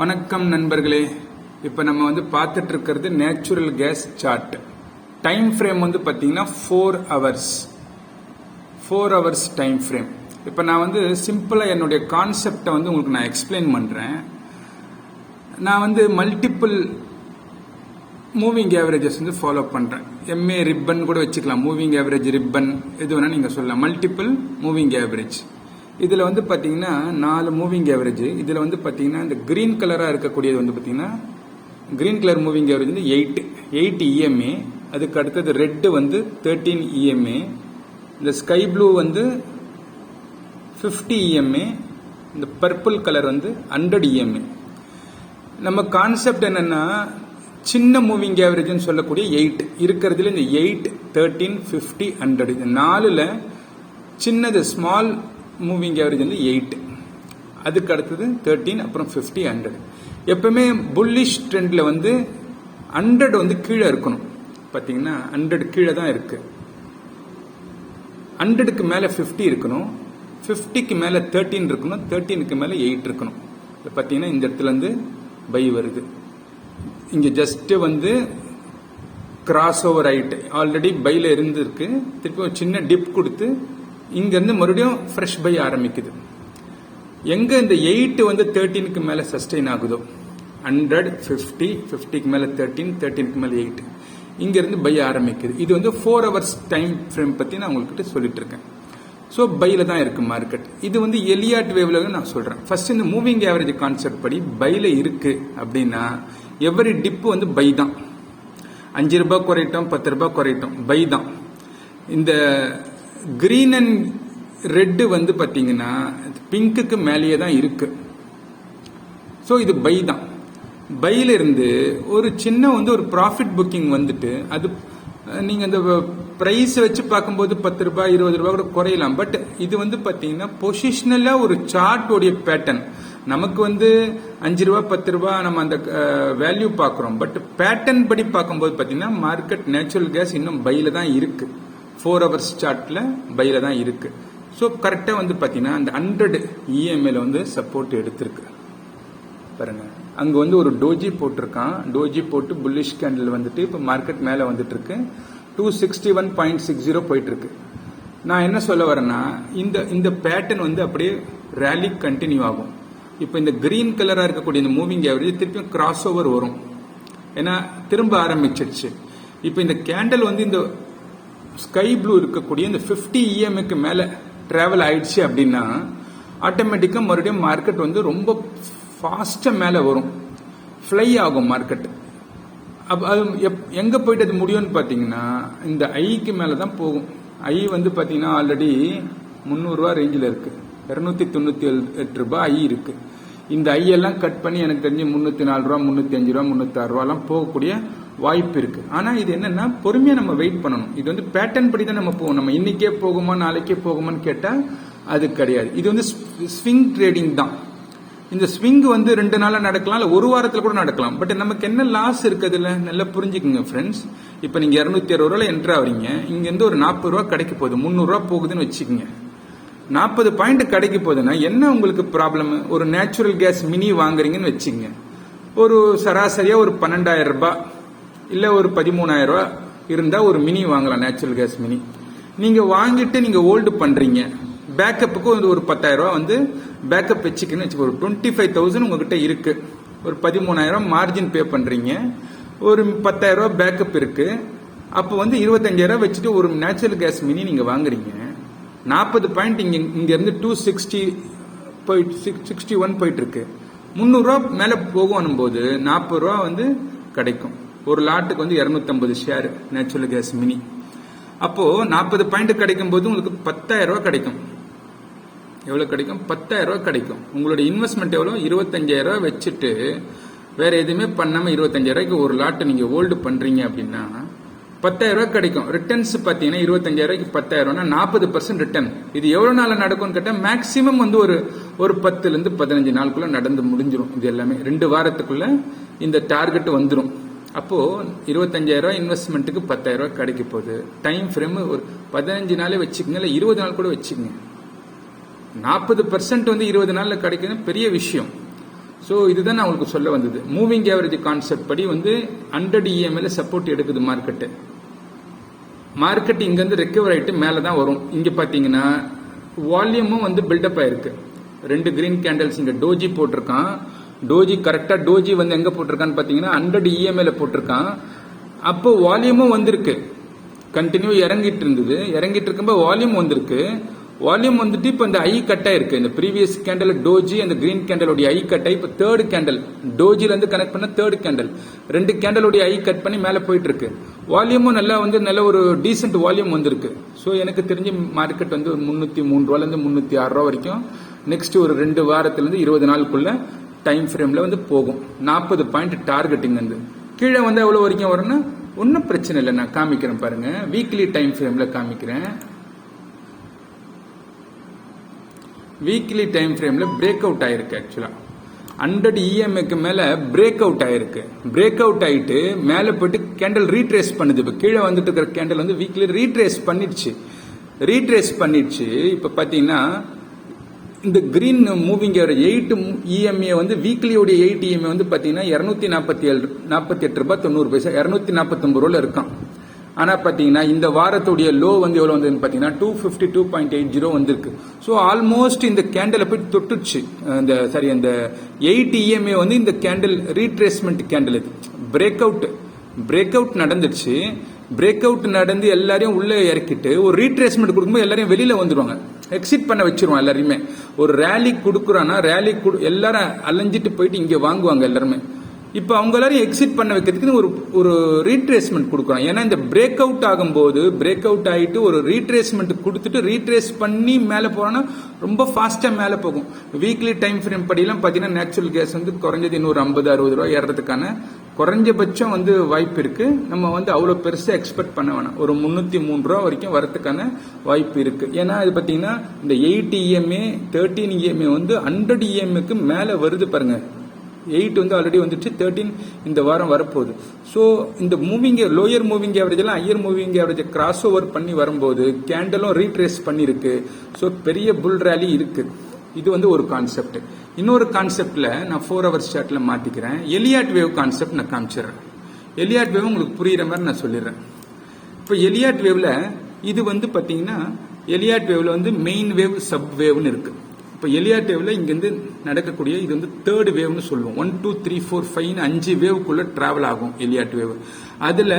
வணக்கம் நண்பர்களே. இப்போ நம்ம பார்த்துட்டு இருக்கிறது natural gas chart. Time frame பார்த்தீங்கன்னா 4 ஹவர்ஸ் டைம் ஃப்ரேம். இப்போ நான் சிம்பிளாக என்னுடைய கான்செப்டை உங்களுக்கு நான் எக்ஸ்பிளைன் பண்ணுறேன். நான் மல்டிபிள் மூவிங் ஆவரேஜஸ் ஃபாலோ பண்ணுறேன். எம்ஏ ரிப்பன் கூட வச்சுக்கலாம். மூவிங் ஆவரேஜ் ரிப்பன் எது வேணால் நீங்கள் சொல்லலாம். Multiple moving average. இதில் பார்த்தீங்கன்னா 4 மூவிங் ஆவரேஜ். இதில் பார்த்தீங்கன்னா இந்த கிரீன் கலராக இருக்கக்கூடியது பார்த்தீங்கன்னா green colour moving average 8 EMA. அதுக்கு அடுத்தது ரெட் 13 இஎம்ஏ. இந்த ஸ்கை ப்ளூ 50 இஎம்ஏ. இந்த பர்பிள் கலர் 100 இஎம்ஏ. நம்ம கான்செப்ட் என்னன்னா சின்ன மூவிங் ஆவரேஜ் சொல்லக்கூடிய 8 இருக்கிறதுல இந்த 8, 13, 50, 100 இந்த 4ல் சின்னது ஸ்மால் மூவிங் ஆவரேஜ் 8. அதுக்கு அடுத்தது 13, அப்புறம் 50, 100. எப்பவுமே புல்லிஷ் ட்ரெண்ட்ல 100 கீழே இருக்கணும். பாத்தீங்கன்னா 100 கீழே தான் இருக்கு. 100க்கு மேல 50 இருக்கணும். 50க்கு மேல 13 இருக்கணும். 13க்கு மேல 8 இருக்கணும். பாத்தீங்கன்னா இந்த இடத்துல பை வருது. இங்க ஜஸ்ட் கிராஸ் ஓவர் ஆயிட்டு ஆல்ரெடி பைல இருந்திருக்கு. திருப்பி ஒரு சின்ன டிப் கொடுத்து இங்க இருந்து மறுபடியும் ஃப்ரெஷ் பை ஆரம்பிக்குது. எங்க இந்த 8 13க்கு மேல சஸ்டெயின் ஆகுதோ 100, 50, 50க்கு மேல 13, 13க்கு மேல 8 இங்க இருந்து பை ஆரம்பிக்குது. இது 4 ஹவர்ஸ் டைம் ஃப்ரேம் பத்தி நான் உங்ககிட்ட சொல்லிட்டு இருக்கேன். ஸோ பைல தான் இருக்கு மார்க்கெட். இது எலியாட் வேவ்ல நான் சொல்றேன். ஃபர்ஸ்ட் இந்த மூவிங் ஆவரேஜ் கான்செப்ட் படி பைல இருக்கு அப்படின்னா எவரி டிப் பை தான். 5 ரூபாய் குறையட்டும், 10 ரூபாய் குறையட்டும், பை தான். இந்த கிரீன் அண்ட் ரெட் பாத்தீங்கன்னா பிங்க்குக்கு மேலேயே தான் இருக்கு. ஸோ இது பை தான். பைல இருந்து ஒரு சின்ன ஒரு ப்ராஃபிட் புக்கிங் அது நீங்க அந்த பிரைஸ் வச்சு பார்க்கும்போது 10 ரூபாய் 20 ரூபாய் கூட குறையலாம். பட் இது பாத்தீங்கன்னா பொசிஷனலா ஒரு சார்ட் உடைய பேட்டர்ன். நமக்கு 5 ரூபாய் 10 ரூபாய் நம்ம அந்த வேல்யூ பார்க்கிறோம். பட் பேட்டர்ன் படி பார்க்கும்போது பாத்தீங்கன்னா மார்க்கெட் நேச்சுரல் கேஸ் இன்னும் பைல தான் இருக்கு. 4 ஹவர்ஸ் சார்ட்ல பைல தான் இருக்கு. ஸோ கரெக்டா பாத்தீங்கன்னா அந்த 100 இஎம்ஏல சப்போர்ட் எடுத்திருக்கு பாருங்க. அங்க ஒரு டோஜி போட்டிருக்கான். டோஜி போட்டு புல்லிஷ் கேண்டில் இப்ப மார்க்கெட் மேல வந்துட்டு இருக்கு. 261.60 போயிட்டு இருக்கு. நான் என்ன சொல்ல வரேன்னா இந்த பேட்டர்ன் அப்படியே ரேலி கண்டினியூ ஆகும். இப்ப இந்த கிரீன் கலரா இருக்கக்கூடிய இந்த மூவிங் ஆவரேஜ் திருப்பியும் கிராஸ் ஓவர் வரும். ஏன்னா திரும்ப ஆரம்பிச்சிடுச்சு. இப்ப இந்த கேண்டல் இந்த ஸ்கை ப்ளூ இருக்கக்கூடிய இந்த 50 இஎம்ஏக்கு மேல டிராவல் ஆயிடுச்சு அப்படின்னா ஆட்டோமேட்டிக்கா மறுபடியும் மார்க்கெட் ரொம்ப ஃபாஸ்டா மேல வரும். ஃப்ளை ஆகும் மார்க்கெட். அது எங்க போயிட்டு அது முடியும்னு பாத்தீங்கன்னா இந்த ஐக்கு மேலதான் போகும். ஐ பாத்தீங்கன்னா ஆல்ரெடி 300 ரூபாய் ரேஞ்சில் இருக்கு. 298 ரூபாய் ஐ இருக்கு. இந்த ஐ எல்லாம் கட் பண்ணி எனக்கு தெரிஞ்சு 304 ரூபாய், 305 ரூபாய், 306 ரூபாய் போகக்கூடிய வாய்ப்பு இருக்கு. ஆனா இது என்னன்னா பொறுமையா நம்ம வெயிட் பண்ணணும். இது பேட்டர்ன் படி தான் நம்ம போவோம். நம்ம இன்னைக்கே போகுமா நாளைக்கே போகுமான்னு கேட்டா அது கிடையாது. இது ஸ்விங் ட்ரேடிங் தான். இந்த ஸ்விங் 2 நாளா நடக்கலாம், இல்ல ஒரு வாரத்துல கூட நடக்கலாம். பட் நமக்கு என்ன லாஸ் இருக்குதுல நல்லா புரிஞ்சுக்குங்க ஃப்ரெண்ட்ஸ். இப்ப நீங்க 260 ரூபாய் என்ட்ரு ஆவறீங்க. இங்க இருந்து ஒரு 40 ரூபாய் கிடைக்க போகுது. 300 ரூபாய் போகுதுன்னு வச்சுக்கோங்க. 40 பாயிண்ட் கிடைக்க போகுதுன்னா என்ன உங்களுக்கு ப்ராப்ளம்? ஒரு நேச்சுரல் கேஸ் மினி வாங்குறீங்கன்னு வச்சுக்கோங்க. ஒரு சராசரியா ஒரு 12,000 ரூபாய் இல்ல ஒரு 13,000 ரூபாய் இருந்தா ஒரு மினி வாங்கலாம். நேச்சுரல் கேஸ் மினி நீங்க வாங்கிட்டு நீங்க ஹோல்டு பண்றீங்க. பேக்கப்புக்கு ஒரு 10,000 ரூபாய் பேக்கப் வச்சுக்கன்னு வச்சுக்கோ. ஒரு 25,000 உங்ககிட்ட இருக்கு. ஒரு 13,000 மார்ஜின் பே பண்றீங்க. ஒரு 10,000 ரூபாய் பேக்கப் இருக்கு. அப்போ 25,000 வச்சுட்டு ஒரு நேச்சுரல் கேஸ் மினி நீங்க வாங்குறீங்க. 40 பாயிண்ட் இங்க இருந்து 260 61 போயிட்டு இருக்கு. 300 ரூபாய் மேல போகும் போது 40 ரூபாய் கிடைக்கும். ஒரு லாட்டுக்கு 250 ஷேர் நேச்சுரல் கேஸ் மினி. அப்போ 40 பாயிண்ட் கிடைக்கும் போது உங்களுக்கு 10,000 ரூபாய் கிடைக்கும். எவ்வளவு கிடைக்கும்? 10,000 ரூபாய் கிடைக்கும். உங்களோட இன்வெஸ்ட்மெண்ட் எவ்வளவு? 25,000 ரூபாய் வச்சுட்டு வேற எதுவுமே பண்ணாம 25,000 ரூபாய்க்கு ஒரு லாட்டு நீங்க ஹோல்டு பண்றீங்க அப்படின்னா 10,000 ரூபாய் கிடைக்கும். ரிட்டர்ன்ஸ் பாத்தீங்கன்னா 25,000 ரூபாய்க்கு 10,000 40% ரிட்டர்ன். இது எவ்வளவு நாள் நடக்கும்னு கேட்டா மேக்சிமம் ஒரு 10 இருந்து 15 நாளுக்குள்ள நடந்து முடிஞ்சிடும். இது எல்லாமே 2 வாரத்துக்குள்ள இந்த டார்கெட் வந்துடும். அப்போ 25,000 ரூபாய் இன்வெஸ்ட்மெண்ட்டுக்கு 10,000 ரூபாய் கிடைக்க போகுது. டைம் ஃப்ரேம் ஒரு 15 நாளே வச்சுக்கோங்க, இல்ல 20 நாள் கூட வச்சுக்கோங்க. 40% 20 நாள்ல கிடைக்கிறது பெரிய விஷயம். ஸோ இதுதான் நான் உங்களுக்கு சொல்ல வந்தது. மூவிங் ஆவரேஜ் கான்செப்ட் படி வந்து 100 EMA சப்போர்ட் எடுக்குது மார்க்கெட்டு. மார்க்கெட் இங்கேருந்து ரெக்கவர் ஆகிட்டு மேலே தான் வரும். இங்கே பார்த்தீங்கன்னா வால்யூமும் வந்து பில்டப் ஆயிருக்கு. 2 கிரீன் கேண்டல்ஸ் இங்கே டோஜி போட்டிருக்கான். டோஜி கரெக்டாக டோஜி வந்து எங்கே போட்டிருக்கான்னு பார்த்தீங்கன்னா 100 EMA போட்டிருக்கான். அப்போ வால்யூமும் வந்திருக்கு, கண்டினியூ இறங்கிட்டு இருந்தது. இறங்கிட்டு இருக்கும்போது வால்யூம் வந்திருக்கு. வால்யூம் வந்துட்டு இப்போ இந்த ஐ கட் ஆயிருக்கு. இந்த ப்ரீவியஸ் கேண்டல் டோஜி அந்த கிரீன் கேண்டலோடைய ஐ கட் ஆகி இப்போ தேர்ட் கேண்டல் டோஜில இருந்து கனெக்ட் பண்ண தேர்ட் கேண்டல் 2 கேண்டலோடைய ஐ கட் பண்ணி மேலே போயிட்டு இருக்கு. வால்யூமும் நல்லா வந்து நல்ல ஒரு டீசென்ட் வால்யூம் வந்திருக்கு. ஸோ எனக்கு தெரிஞ்சு மார்க்கெட் வந்து 303 ரூபாயிலிருந்து 306 ரூபா வரைக்கும் நெக்ஸ்ட் ஒரு 2 வாரத்திலிருந்து 20 நாளுக்குள்ள டைம் ஃப்ரேம்ல வந்து போகும். 40 பாயிண்ட் டார்கெட்டிங் வந்து கீழே வந்து எவ்வளவு வரைக்கும் வரும்னா ஒன்றும் பிரச்சனை இல்லை. நான் காமிக்கிறேன் பாருங்க, வீக்லி டைம் ஃப்ரேம்ல காமிக்கிறேன். வீக்லி டைம் ஃப்ரேம்ல பிரேக் அவுட் ஆயிருக்கு. ஆக்சுவலா 100 EMAக்கு மேல பிரேக் அவுட் ஆயிருக்கு. பிரேக் அவுட் ஆயிட்டு மேல போயிட்டு கேண்டல் ரீட்ரேஸ் பண்ணுது. இப்போ கீழே வந்துட்டு இருக்கிற கேண்டல் வந்து வீக்லி ரீட்ரேஸ் பண்ணிடுச்சு. இப்போ பாத்தீங்கன்னா இந்த கிரீன் மூவிங் ஆவரேஜ் 8 EMA வந்து வீக்லியோட 8 EMA வந்து பாத்தீங்கன்னா 248 ரூபாய் 90 பைசா 249 ரூபாய் இருக்கான். ஆனா பாத்தீங்கன்னா இந்த வாரத்துடைய லோ வந்து எவ்வளவு வந்ததுன்னு பாத்தீங்கன்னா 252.80 வந்திருக்கு. ஸோ ஆல்மோஸ்ட் இந்த கேண்டலை போய் தொட்டுச்சு. அந்த 8 EMA வந்து இந்த கேண்டல் ரீட்ரேஸ்மெண்ட் கேண்டல். இது பிரேக் அவுட் நடந்துச்சு. பிரேக் அவுட் நடந்து எல்லாரையும் உள்ள இறக்கிட்டு ஒரு ரீட்ரேஸ்மெண்ட் கொடுக்கும்போது எல்லாரையும் வெளியில வந்துருவாங்க, எக்ஸிட் பண்ண வச்சிருவான். எல்லாருமே ஒரு ரேலி கொடுக்குறான்னா எல்லாரும் அலைஞ்சிட்டு போயிட்டு இங்க வாங்குவாங்க எல்லாருமே. இப்ப அவங்க எல்லாரும் எக்ஸிட் பண்ண வைக்கிறதுக்கு ஒரு ரீட்ரேஸ்மெண்ட் கொடுக்குறோம். ஏன்னா இந்த பிரேக் அவுட் ஆகும்போது பிரேக் அவுட் ஆகிட்டு ஒரு ரீட்ரேஸ்மெண்ட் கொடுத்துட்டு ரீட்ரேஸ் பண்ணி மேலே போறோம்னா ரொம்ப ஃபாஸ்டா மேலே போகும். வீக்லி டைம் ஃப்ரேம் படியெல்லாம் பார்த்தீங்கன்னா நேச்சுரல் கேஸ் வந்து குறைஞ்சது இன்னொரு 50-60 ரூபாய் ஏறதுக்கான குறைஞ்சபட்சம் வந்து வாய்ப்பு இருக்கு. நம்ம வந்து அவ்வளவு பெருசா எக்ஸ்பெக்ட் பண்ண வேணாம். ஒரு 303 ரூபா வரைக்கும் வரதுக்கான வாய்ப்பு இருக்கு. ஏன்னா இது பாத்தீங்கன்னா இந்த 8 EMA 13 EMA வந்து 100 EMAக்கு மேல வருது பாருங்க. 8 வந்து ஆல்ரெடி வந்துட்டு 13 இந்த வாரம் வரப்போகுது. ஸோ இந்த லோயர் மூவிங் ஆவரேஜ் எல்லாம் higher moving average cross over பண்ணி வரும்போது கேண்டலும் ரீட்ரேஸ் பண்ணிருக்கு. ஸோ பெரிய புல் ரேலி இருக்கு. இது வந்து ஒரு கான்செப்ட். இன்னொரு கான்செப்ட்ல நான் 4 hours சார்ட்ல மாத்திக்கிறேன். எலியாட் வேவ் கான்செப்ட் நான் காமிச்சிடுறேன். எலியாட் வேவ் உங்களுக்கு புரியுற மாதிரி நான் சொல்லிடுறேன். இப்போ எலியாட் வேவ்ல இது வந்து பாத்தீங்கன்னா எலியாட் வேவ்ல வந்து மெயின் வேவ் சப் வேவ்னு இருக்கு. இப்போ எலியாட் வேவ்ல இங்கிருந்து நடக்கக்கூடிய இது வந்து தேர்ட் வேவ்னு சொல்லுவோம். 1 2 3 4 5 5 வேவ்க்குள்ள டிராவல் ஆகும் எலியாட் வேவ். அதுல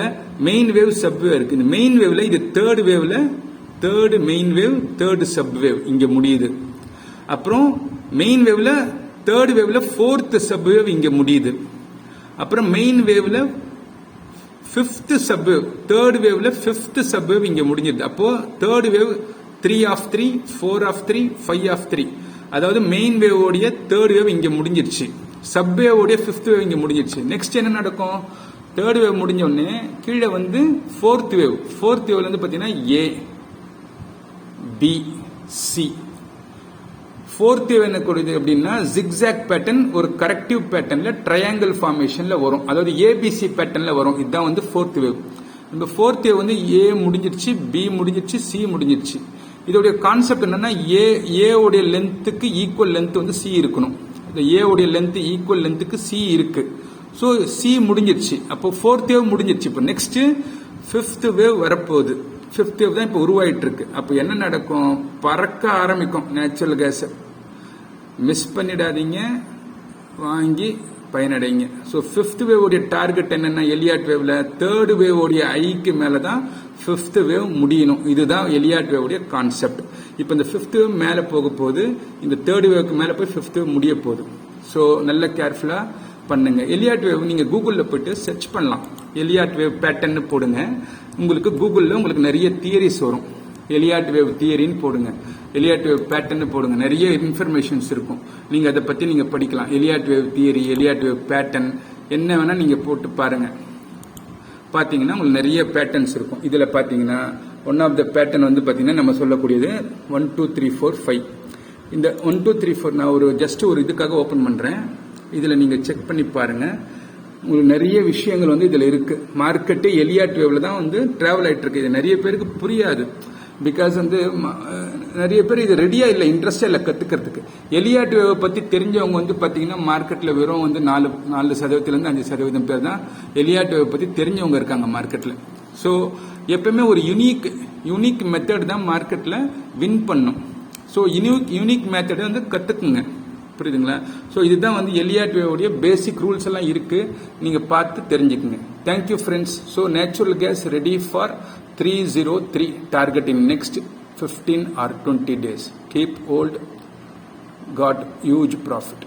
மெயின் வேவ் சப் வேவ் இருக்கு. இந்த மெயின் வேவ்ல இது தேர்ட் வேவ்ல third main wave third sub wave இங்க முடியுது. அப்புறம் மெயின் வேவ்ல தேர்ட் வேவ்ல ஃபோர்த் சப் வேவ் இங்க முடியுது. அப்புறம் மெயின் வேவ்ல ஃபிஃப்த் சப் வேவ் தேர்ட் வேவ்ல ஃபிஃப்த் சப் வேவ் இங்க முடிஞ்சிருது. அப்போ third wave 3 of 3 4 of 3 5 of 3, அதாவது மெயின் வேவ் உடைய தேர்ட் வேவ் இங்க முடிஞ்சிருச்சு. சப் வேவ் உடைய ஃபிஃப்த் வேவ் இங்க முடிஞ்சிருச்சு. நெக்ஸ்ட் என்ன நடக்கும்? தேர்ட் வேவ் முடிஞ்ச உடனே கீழே வந்து ஃபோர்த் வேவ்ல இருந்து பாத்தீங்கன்னா A B C. Fourth wave என்ன கொடுக்குது அப்படின்னா ஜிக்ஸாக் பேட்டர்ன் ஒரு கரெக்டிவ் பேட்டர்ன்ல ட்ரையாங்கிள் ஃபார்மேஷன்ல வரும். அதாவது ABC பேட்டர்ன்ல வரும். இதுதான் வந்து ஃபோர்த் வேவ். இந்த ஃபோர்த் வேவ் வந்து A முடிஞ்சிருச்சு, B முடிஞ்சிருச்சு, C முடிஞ்சிருச்சு. இதோடைய கான்செப்ட் என்னன்னா A உடைய லென்த்துக்கு ஈக்குவல் லென்த் வந்து C இருக்கணும். இந்த A உடைய லென்த் ஈக்குவல் லென்த்துக்கு C இருக்கு. ஸோ C முடிஞ்சிருச்சு. அப்போ ஃபோர்த் வேவ் முடிஞ்சிருச்சு. இப்போ நெக்ஸ்ட் ஃபிஃப்த் வேவ் வரப்போகுது. ஃபிஃப்த் வேவ் தான் இப்போ உருவாயிட்டு இருக்கு. அப்போ என்ன நடக்கும்? பறக்க ஆரம்பிக்கும் நேச்சுரல் கேஸ். மிஸ் பண்ணிடாதீங்க, வாங்கி பயனடைங்க. ஸோ ஃபிஃப்த் வேவ் உடைய டார்கெட் என்னன்னா எலியாட் வேவ்ல தேர்ட் வேவ் உடைய ஐக்கு மேல தான் ஃபிஃப்த் வேவ் முடியணும். இதுதான் எலியாட் வேவ் உடைய கான்செப்ட். இப்போ இந்த ஃபிஃப்த் வேவ் மேல போக போகுது, இந்த தேர்ட் வேவ்க்கு மேல போய் ஃபிஃப்த் வேவ் முடிய போகுது. ஸோ நல்ல கேர்ஃபுல்லா பண்ணுங்க. எலியாட் வேவ் நீங்க கூகுள்ல போயிட்டு சர்ச் பண்ணலாம். எலியாட் வேவ் பேட்டர்ன் போடுங்க. உங்களுக்கு கூகுள்ல உங்களுக்கு நிறைய தியரிஸ் வரும். எலியாட் வேவ் தியரின்னு போடுங்க, எலியாட் வேவ் பேட்டர்ன் போடுங்க, நிறைய இன்ஃபர்மேஷன்ஸ் இருக்கும். நீங்க அதை பத்தி நீங்க படிக்கலாம். Elliott wave theory, Elliott wave pattern என்ன வேணா நீங்க போட்டு பாருங்க. பாத்தீங்கன்னா உங்களுக்கு நிறைய பேட்டர்ன்ஸ் இருக்கும். இதுல பாத்தீங்கன்னா ஒன் ஆஃப் த பேட்டர்ன் வந்து பாத்தீங்கன்னா நம்ம சொல்லக்கூடியது 1 2 3 4 5. இந்த 1 2 3 4 நான் ஒரு ஜஸ்ட் ஒரு இதுக்காக ஓபன் பண்றேன். இதுல நீங்க செக் பண்ணி பாருங்க. உங்களுக்கு நிறைய விஷயங்கள் வந்து இதுல இருக்கு. மார்க்கெட்டு எலியாட் வேவ்ல தான் வந்து டிராவல் ஆயிட்டு இருக்கு. இது நிறைய பேருக்கு புரியாது. பிகாஸ் வந்து நிறைய பேர் இது ரெடியா இல்லை, இன்ட்ரெஸ்டா இல்லை கத்துக்கிறதுக்கு. எலியாட் வேவை பத்தி தெரிஞ்சவங்க வந்து பாத்தீங்கன்னா மார்க்கெட்ல வெறும் வந்து 4% 5% பேர் தான் எலியாட் வேவை பத்தி தெரிஞ்சவங்க இருக்காங்க மார்க்கெட்ல. ஸோ எப்பவுமே ஒரு யூனிக் மெத்தட் தான் மார்க்கெட்ல வின் பண்ணும். ஸோ யூனிக் மெத்தட் வந்து கத்துக்குங்க, புரியுதுங்களா? ஸோ இதுதான் வந்து எலியாட் வேவுடைய பேசிக் ரூல்ஸ் எல்லாம் இருக்கு, நீங்க பார்த்து தெரிஞ்சுக்குங்க. Thank you friends. So natural gas ready for 303 target in next 15 or 20 days. Keep hold, got huge profit.